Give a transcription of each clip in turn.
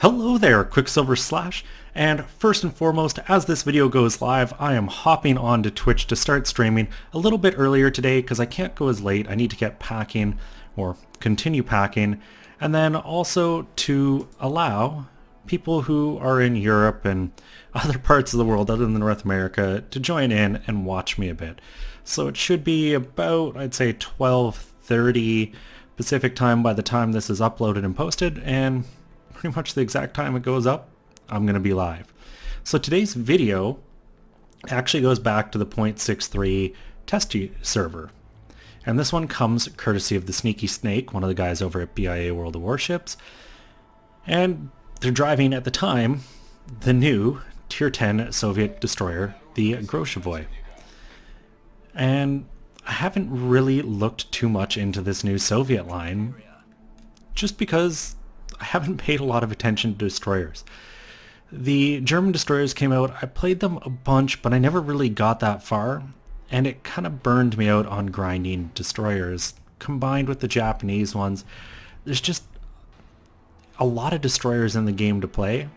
Hello there, Qckslvrslash, and first and foremost, as this video goes live, I am hopping on to Twitch to start streaming a little bit earlier today because I can't go as late. I need to get packing, or continue packing, and then also to allow people who are in Europe and other parts of the world other than North America to join in and watch me a bit. So it should be about, I'd say, 12:30 Pacific time by the time this is uploaded and posted, and pretty much the exact time it goes up, I'm going to be live. So today's video actually goes back to the 0.63 test server. And this one comes courtesy of the Sneaky Snake, one of the guys over at BIA World of Warships. And they're driving, at the time, the new Tier 10 Soviet destroyer, the Grozovoi. And I haven't really looked too much into this new Soviet line, just because I haven't paid a lot of attention to destroyers. The German destroyers came out, I played them a bunch, but I never really got that far, and it kind of burned me out on grinding destroyers. Combined with the Japanese ones, there's just a lot of destroyers in the game to play,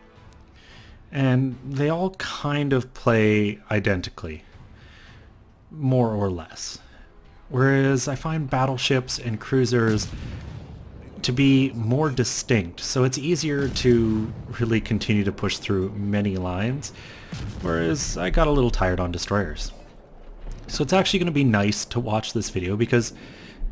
and they all kind of play identically, more or less. Whereas I find battleships and cruisers to be more distinct, so it's easier to really continue to push through many lines, whereas I got a little tired on destroyers. So it's actually going to be nice to watch this video because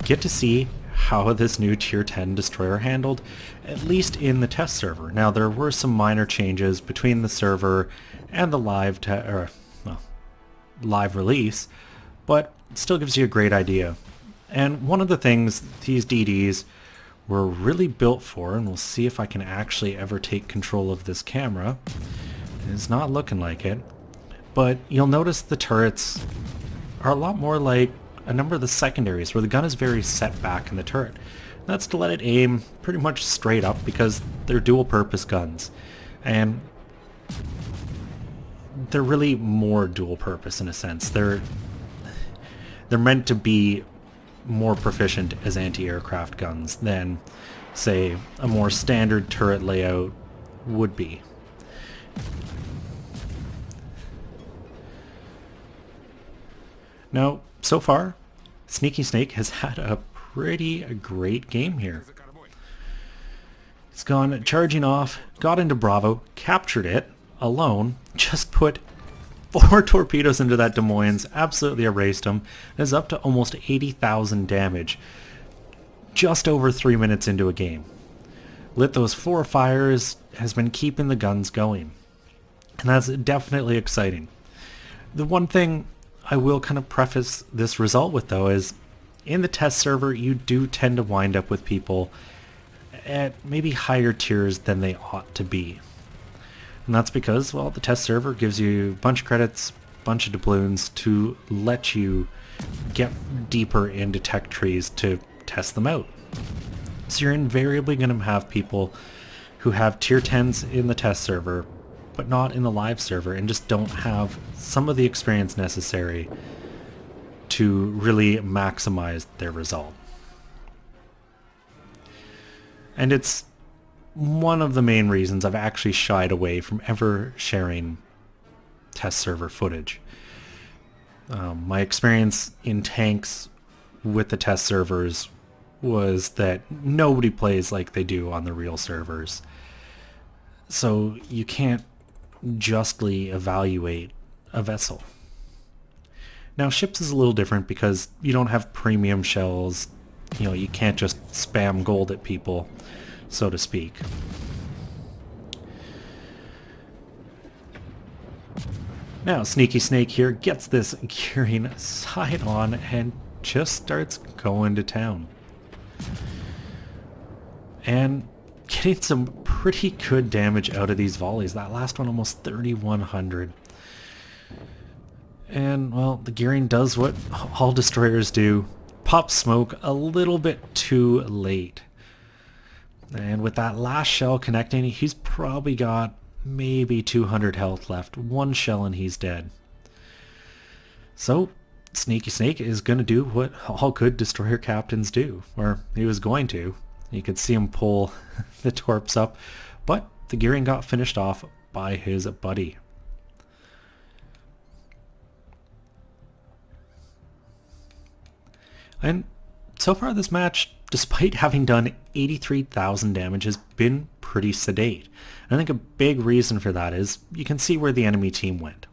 get to see how this new Tier 10 destroyer handled, at least in the test server. Now there were some minor changes between the server and the live release, but it still gives you a great idea. And one of the things these DDs were really built for, and we'll see if I can actually ever take control of this camera. It's not looking like it, but you'll notice the turrets are a lot more like a number of the secondaries where the gun is very set back in the turret. That's to let it aim pretty much straight up because they're dual purpose guns, and they're really more dual purpose in a sense. They're meant to be more proficient as anti-aircraft guns than, say, a more standard turret layout would be. Now, so far, Sneaky Snake has had a pretty great game here. He's gone charging off, got into Bravo, captured it alone, just put 4 torpedoes into that Des Moines, absolutely erased him, and is up to almost 80,000 damage just over 3 minutes into a game. Lit those 4 fires, has been keeping the guns going, and that's definitely exciting. The one thing I will kind of preface this result with, though, is in the test server you do tend to wind up with people at maybe higher tiers than they ought to be. And that's because, well, the test server gives you a bunch of credits, a bunch of doubloons to let you get deeper into tech trees to test them out. So you're invariably going to have people who have tier 10s in the test server, but not in the live server, and just don't have some of the experience necessary to really maximize their result. And it's one of the main reasons I've actually shied away from ever sharing test server footage. My experience in tanks with the test servers was that nobody plays like they do on the real servers. So you can't justly evaluate a vessel. Now ships is a little different because you don't have premium shells. You know, you can't just spam gold at people, so to speak. Now Sneaky Snake here gets this gearing side on and just starts going to town. And getting some pretty good damage out of these volleys. That last one almost 3,100. And, well, the gearing does what all destroyers do. Pop smoke a little bit too late. And with that last shell connecting, he's probably got maybe 200 health left. One shell and he's dead. So, Sneaky Snake is going to do what all good destroyer captains do. Or he was going to. You could see him pull the torps up. But the gearing got finished off by his buddy. And so far this match, despite having done 83,000 damage, has been pretty sedate. And I think a big reason for that is you can see where the enemy team went.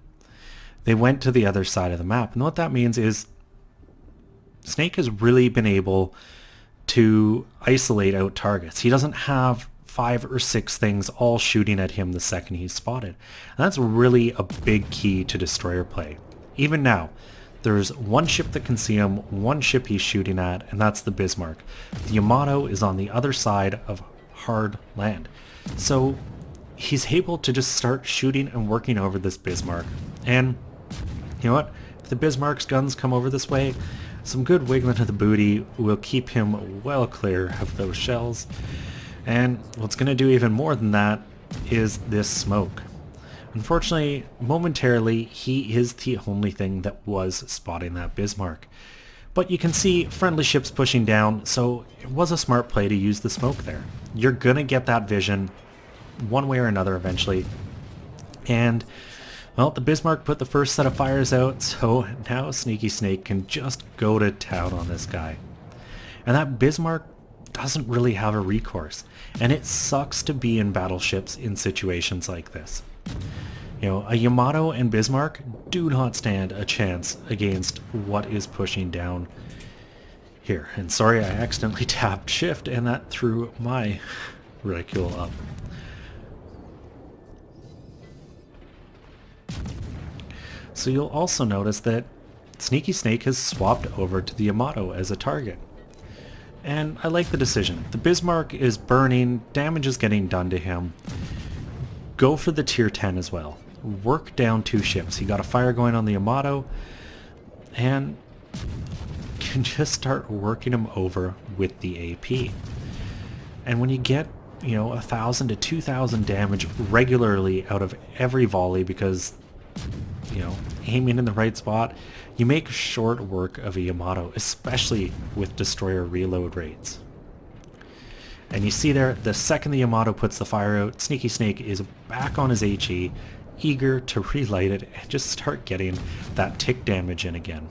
They went to the other side of the map, and what that means is Snake has really been able to isolate out targets. He doesn't have 5 or 6 things all shooting at him the second he's spotted. And that's really a big key to destroyer play. Even now, there's one ship that can see him, one ship he's shooting at, and that's the Bismarck. The Yamato is on the other side of hard land. So he's able to just start shooting and working over this Bismarck. And you know what? If the Bismarck's guns come over this way, some good wiggling of the booty will keep him well clear of those shells. And what's going to do even more than that is this smoke. Unfortunately, momentarily, he is the only thing that was spotting that Bismarck. But you can see friendly ships pushing down, so it was a smart play to use the smoke there. You're going to get that vision one way or another eventually. And, well, the Bismarck put the first set of fires out, so now Sneaky Snake can just go to town on this guy. And that Bismarck doesn't really have a recourse, and it sucks to be in battleships in situations like this. You know, a Yamato and Bismarck do not stand a chance against what is pushing down here. And sorry, I accidentally tapped shift and that threw my reticule up. So you'll also notice that Sneaky Snake has swapped over to the Yamato as a target. And I like the decision. The Bismarck is burning, damage is getting done to him. Go for the tier 10 as well. Work down 2 ships. He got a fire going on the Yamato, and can just start working him over with the AP. And when you get, you know, 1,000 to 2,000 damage regularly out of every volley because, you know, aiming in the right spot, you make short work of a Yamato, especially with destroyer reload rates. And you see there, the second the Yamato puts the fire out, Sneaky Snake is back on his HE, eager to relight it and just start getting that tick damage in again.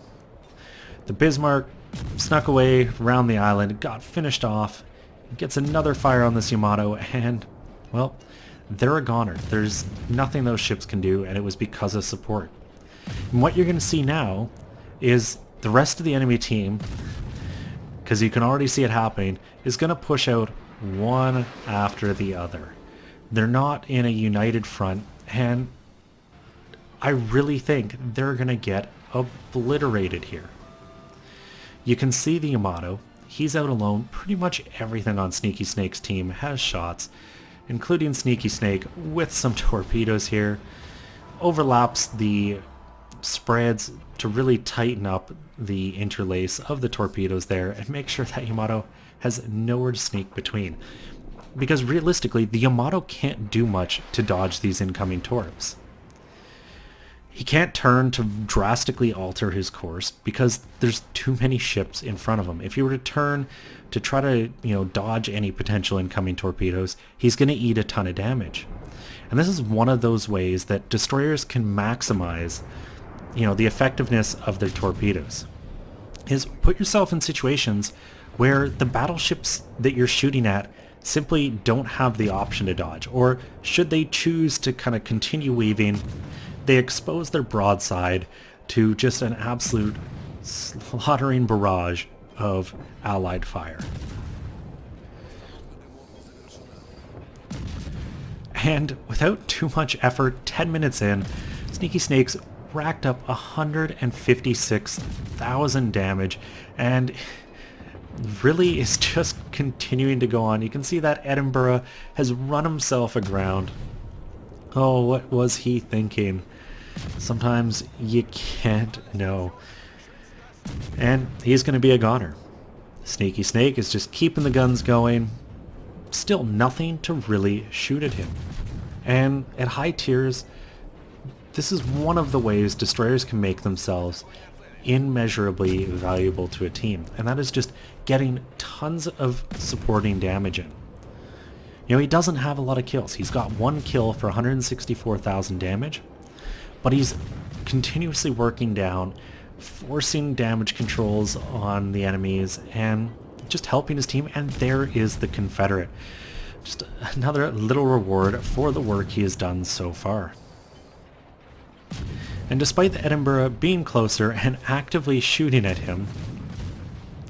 The Bismarck snuck away around the island, got finished off, gets another fire on this Yamato, and, well, they're a goner. There's nothing those ships can do, and it was because of support. And what you're going to see now is the rest of the enemy team, because you can already see it happening, is going to push out one after the other. They're not in a united front, and I really think they're going to get obliterated here. You can see the Yamato. He's out alone. Pretty much everything on Sneaky Snake's team has shots, including Sneaky Snake with some torpedoes here. Overlaps the spreads to really tighten up the interlace of the torpedoes there and make sure that Yamato has nowhere to sneak between. Because realistically, the Yamato can't do much to dodge these incoming torps. He can't turn to drastically alter his course because there's too many ships in front of him. If he were to turn to try to, dodge any potential incoming torpedoes, he's going to eat a ton of damage. And this is one of those ways that destroyers can maximize, the effectiveness of their torpedoes. Is put yourself in situations where the battleships that you're shooting at simply don't have the option to dodge, or should they choose to kind of continue weaving, they expose their broadside to just an absolute slaughtering barrage of allied fire. And without too much effort, 10 minutes in, Sneaky Snake's racked up 156,000 damage and really is just continuing to go on. You can see that Edinburgh has run himself aground. Oh, what was he thinking? Sometimes you can't know. And he's going to be a goner. Sneaky Snake is just keeping the guns going. Still nothing to really shoot at him. And at high tiers, this is one of the ways destroyers can make themselves immeasurably valuable to a team, and that is just getting tons of supporting damage in. You know, he doesn't have a lot of kills. He's got 1 kill for 164,000 damage, but he's continuously working down, forcing damage controls on the enemies, and just helping his team. And there is the Confederate. Just another little reward for the work he has done so far. And despite the Edinburgh being closer and actively shooting at him,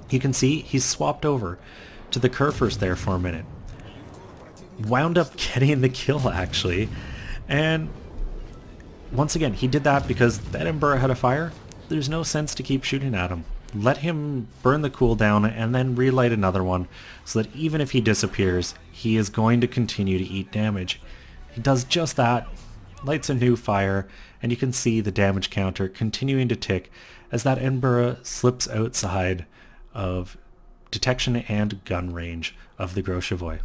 you can see he's swapped over to the Qckslvrslash there for a minute. Wound up getting the kill, actually. And once again, he did that because the Edinburgh had a fire. There's no sense to keep shooting at him. Let him burn the cooldown and then relight another one, so that even if he disappears, he is going to continue to eat damage. He does just that, lights a new fire, and you can see the damage counter continuing to tick as that Edinburgh slips outside of detection and gun range of the Grozovoi.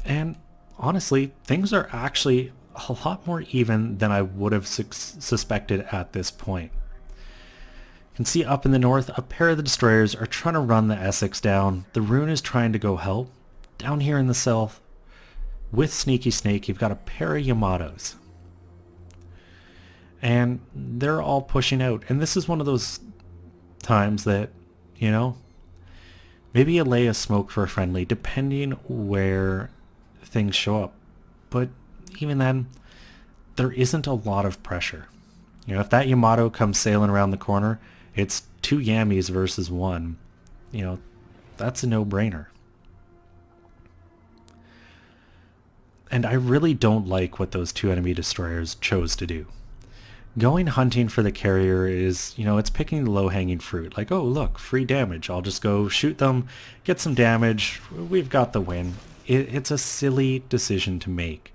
And honestly, things are actually a lot more even than I would have suspected at this point. You can see up in the north, a pair of the destroyers are trying to run the Essex down. The Rune is trying to go help. Down here in the south, with Sneaky Snake, you've got a pair of Yamatos. And they're all pushing out. And this is one of those times that, you know, maybe you lay a smoke for a friendly, depending where things show up. But even then, there isn't a lot of pressure. You know, if that Yamato comes sailing around the corner, it's 2 Yammies versus 1. You know, that's a no-brainer. And I really don't like what those 2 enemy destroyers chose to do. Going hunting for the carrier is, you know, it's picking the low-hanging fruit. Like, oh, look, free damage. I'll just go shoot them, get some damage. We've got the win. It's a silly decision to make.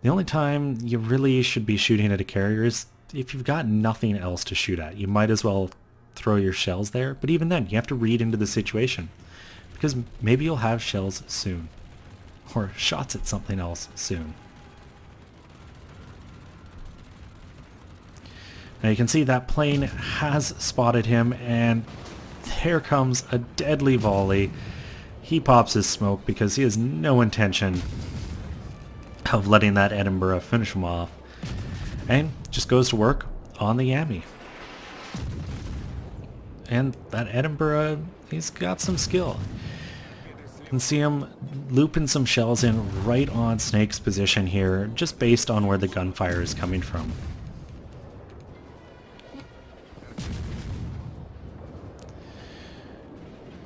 The only time you really should be shooting at a carrier is if you've got nothing else to shoot at. You might as well throw your shells there. But even then, you have to read into the situation, because maybe you'll have shells soon, or shots at something else soon. Now you can see that plane has spotted him, and there comes a deadly volley. He pops his smoke because he has no intention of letting that Edinburgh finish him off, and just goes to work on the Yammy. And that Edinburgh, he's got some skill. You can see him looping some shells in right on Snake's position here, just based on where the gunfire is coming from.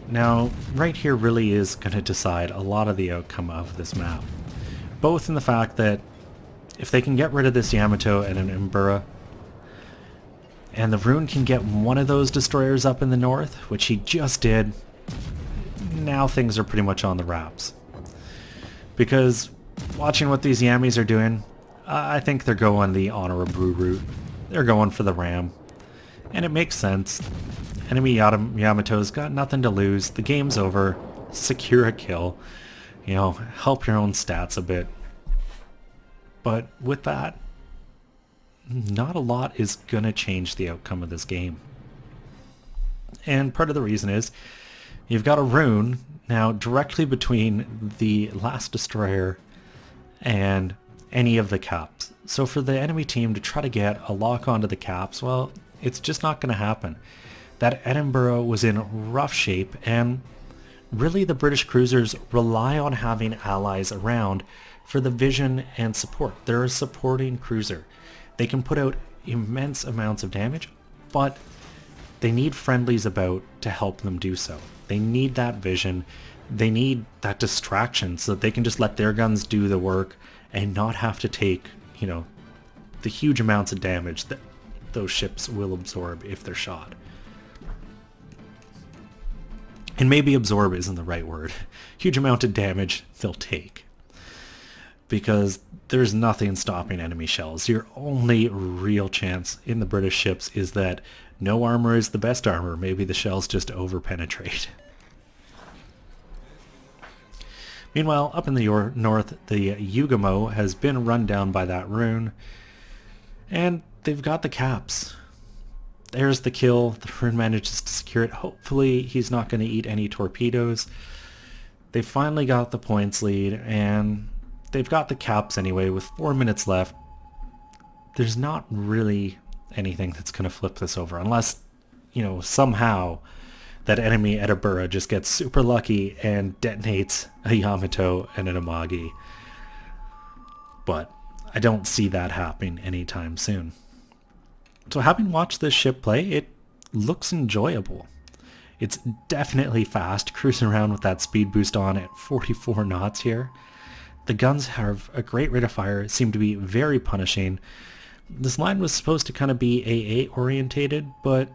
Now, right here really is going to decide a lot of the outcome of this map. Both in the fact that if they can get rid of this Yamato and an Edinburgh, and the Rune can get one of those destroyers up in the north, which he just did, now things are pretty much on the wraps. Because watching what these Yammies are doing, I think they're going the honorable route. They're going for the ram. And it makes sense. Enemy Yamato's got nothing to lose. The game's over. Secure a kill. You know, help your own stats a bit. But with that, not a lot is going to change the outcome of this game. And part of the reason is you've got a Rune now directly between the last destroyer and any of the caps. So for the enemy team to try to get a lock onto the caps, well, it's just not going to happen. That Edinburgh was in rough shape, and really the British cruisers rely on having allies around for the vision and support. They're a supporting cruiser. They can put out immense amounts of damage, but they need friendlies about to help them do so. They need that vision. They need that distraction so that they can just let their guns do the work and not have to take, you know, the huge amounts of damage that those ships will absorb if they're shot. And maybe absorb isn't the right word. Huge amount of damage they'll take. Because there's nothing stopping enemy shells. Your only real chance in the British ships is that no armor is the best armor. Maybe the shells just over-penetrate. Meanwhile, up in the north, the Yugamo has been run down by that Rune. And they've got the caps. there's the kill. The Rune manages to secure it. Hopefully he's not going to eat any torpedoes. They finally got the points lead, and they've got the caps anyway with 4 minutes left. There's not really anything that's going to flip this over unless, you know, somehow that enemy Edinburgh just gets super lucky and detonates a Yamato and an Amagi. But I don't see that happening anytime soon. So having watched this ship play, it looks enjoyable. It's definitely fast, cruising around with that speed boost on at 44 knots here. The guns have a great rate of fire, seem to be very punishing. This line was supposed to kind of be AA orientated, but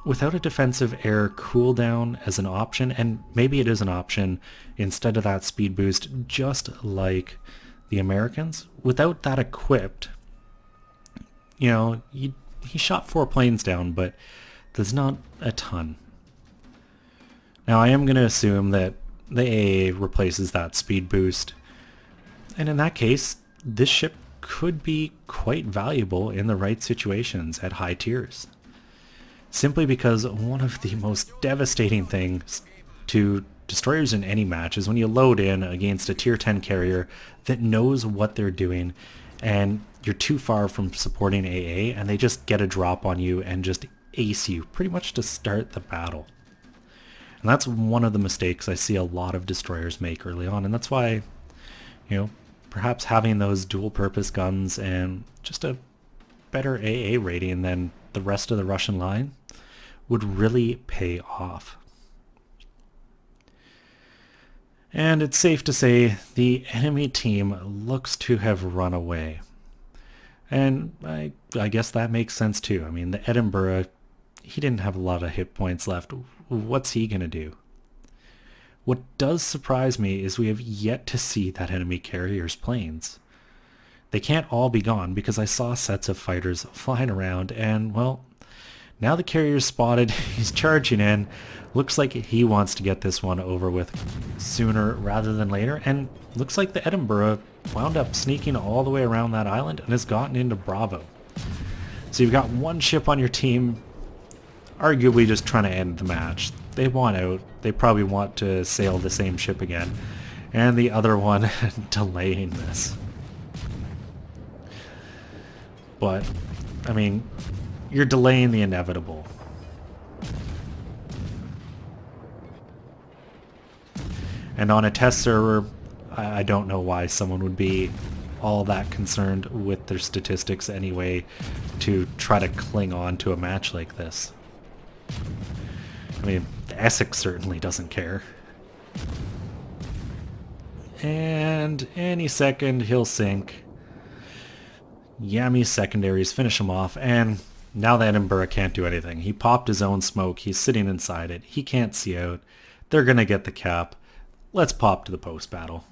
without a defensive air cooldown as an option, and maybe it is an option instead of that speed boost, just like the Americans, without that equipped, you know, he shot 4 planes down, but there's not a ton. Now I am going to assume that the AA replaces that speed boost, and in that case, this ship could be quite valuable in the right situations at high tiers. Simply because one of the most devastating things to destroyers in any match is when you load in against a tier 10 carrier that knows what they're doing and you're too far from supporting AA and they just get a drop on you and just ace you pretty much to start the battle. And that's one of the mistakes I see a lot of destroyers make early on, and that's why, you know, perhaps having those dual purpose guns and just a better AA rating than the rest of the Russian line would really pay off. And it's safe to say the enemy team looks to have run away. And I guess that makes sense too. I mean, the Edinburgh, he didn't have a lot of hit points left. What's he going to do? What does surprise me is we have yet to see that enemy carrier's planes. They can't all be gone because I saw sets of fighters flying around and, well, now the carrier's spotted, he's charging in. Looks like he wants to get this one over with sooner rather than later, and looks like the Edinburgh wound up sneaking all the way around that island and has gotten into Bravo. So you've got one ship on your team, arguably just trying to end the match. They want out, they probably want to sail the same ship again, and the other one delaying this. But, I mean, you're delaying the inevitable. And on a test server, I don't know why someone would be all that concerned with their statistics anyway to try to cling on to a match like this. I mean, Essex certainly doesn't care. And any second he'll sink. Yami's secondaries finish him off, and now the Edinburgh can't do anything. He popped his own smoke, he's sitting inside it, he can't see out. They're gonna get the cap. Let's pop to the post-battle.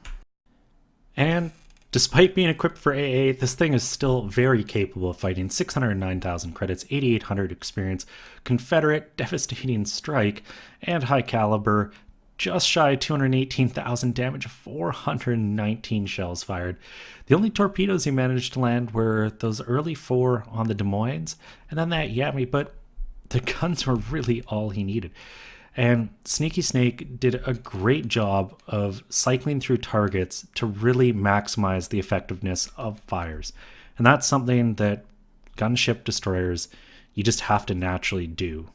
And despite being equipped for AA, this thing is still very capable of fighting. 609,000 credits, 8,800 experience, Confederate devastating strike, and high caliber, just shy of 218,000 damage, 419 shells fired. The only torpedoes he managed to land were those early 4 on the Des Moines, and then that Yami, but the guns were really all he needed. And Sneaky Snake did a great job of cycling through targets to really maximize the effectiveness of fires. And that's something that gunship destroyers, you just have to naturally do.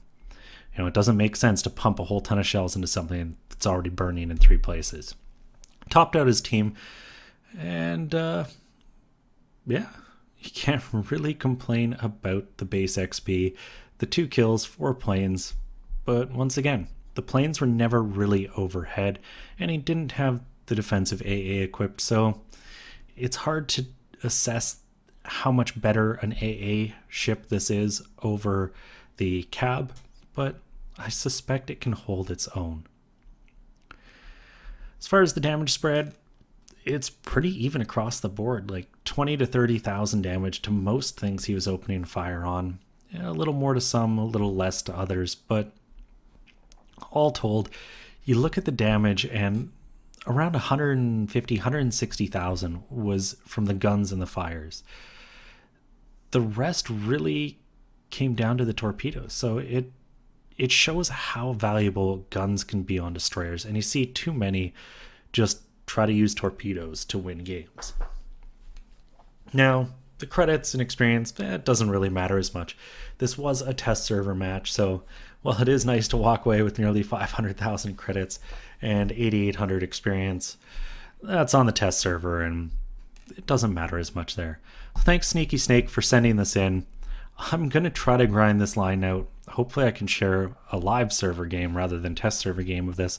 You know, it doesn't make sense to pump a whole ton of shells into something that's already burning in 3 places. Topped out his team, and yeah, you can't really complain about the base XP. The 2 kills, 4 planes, but once again, the planes were never really overhead, and he didn't have the defensive AA equipped, so it's hard to assess how much better an AA ship this is over the cab, but I suspect it can hold its own. As far as the damage spread, it's pretty even across the board, like 20 to 30,000 damage to most things he was opening fire on. A little more to some, a little less to others, but all told, you look at the damage and around 150, 160,000 was from the guns and the fires. The rest really came down to the torpedoes. So it shows how valuable guns can be on destroyers, and you see too many just try to use torpedoes to win games. Now, the credits and experience, it doesn't really matter as much. This was a test server match, so while it is nice to walk away with nearly 500,000 credits and 8,800 experience, that's on the test server, and it doesn't matter as much there. Thanks, Sneaky Snake, for sending this in. I'm going to try to grind this line out. Hopefully I can share a live server game rather than test server game of this,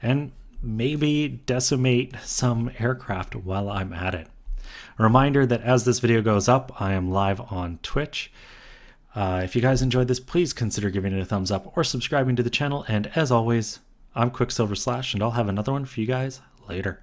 and maybe decimate some aircraft while I'm at it. A reminder that as this video goes up, I am live on Twitch. If you guys enjoyed this, please consider giving it a thumbs up or subscribing to the channel. And as always, I'm Qckslvrslash, and I'll have another one for you guys later.